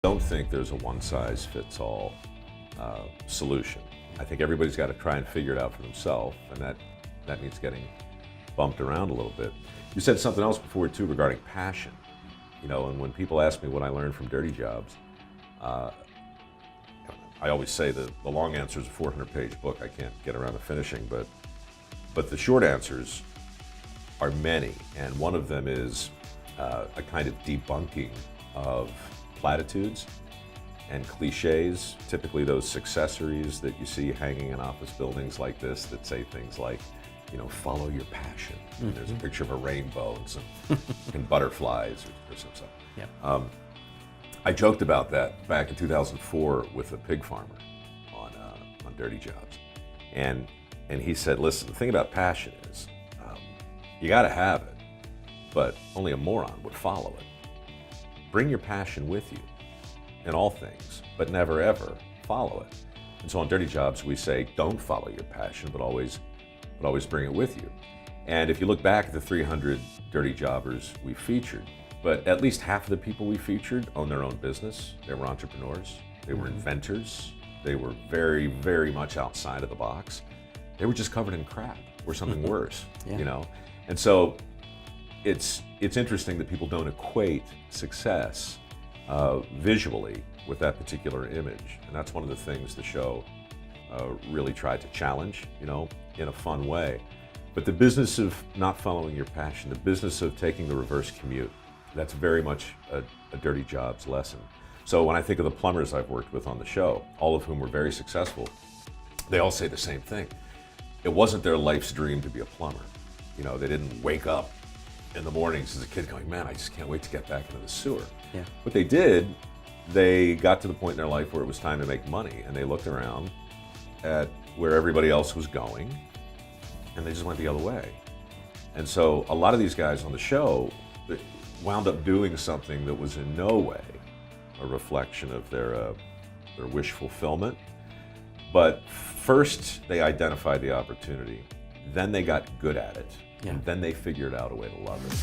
Don't think there's a one-size-fits-all solution. I think everybody's got to try and figure it out for themselves, and that means getting bumped around a little bit. You said something else before too regarding passion, and when people ask me what I learned from Dirty Jobs, I always say that the long answer is a 400-page book. I can't get around to finishing, but the short answers are many, and one of them is a kind of debunking of platitudes and cliches, typically those successories that you see hanging in office buildings like this that say things like, follow your passion. Mm-hmm. There's a picture of a rainbow and some and butterflies or some stuff. Yeah. I joked about that back in 2004 with a pig farmer on Dirty Jobs, and he said, listen, the thing about passion is you got to have it, but only a moron would follow it. Bring your passion with you in all things, but never ever follow it. And so on Dirty Jobs, we say, don't follow your passion, but always bring it with you. And if you look back at the 300 Dirty Jobbers we featured, but at least half of the people we featured own their own business. They were entrepreneurs, they were inventors, they were very, very much outside of the box. They were just covered in crap or something worse, And so it's interesting that people don't equate success visually with that particular image. And that's one of the things the show really tried to challenge, in a fun way. But the business of not following your passion, the business of taking the reverse commute, that's very much a Dirty Jobs lesson. So when I think of the plumbers I've worked with on the show, all of whom were very successful, they all say the same thing. It wasn't their life's dream to be a plumber. They didn't wake up in the mornings as a kid going, man, I just can't wait to get back into the sewer. Yeah. What they did, they got to the point in their life where it was time to make money, and they looked around at where everybody else was going, and they just went the other way. And so a lot of these guys on the show wound up doing something that was in no way a reflection of their wish fulfillment. But first they identified the opportunity, then they got good at it, and then they figured out a way to love it.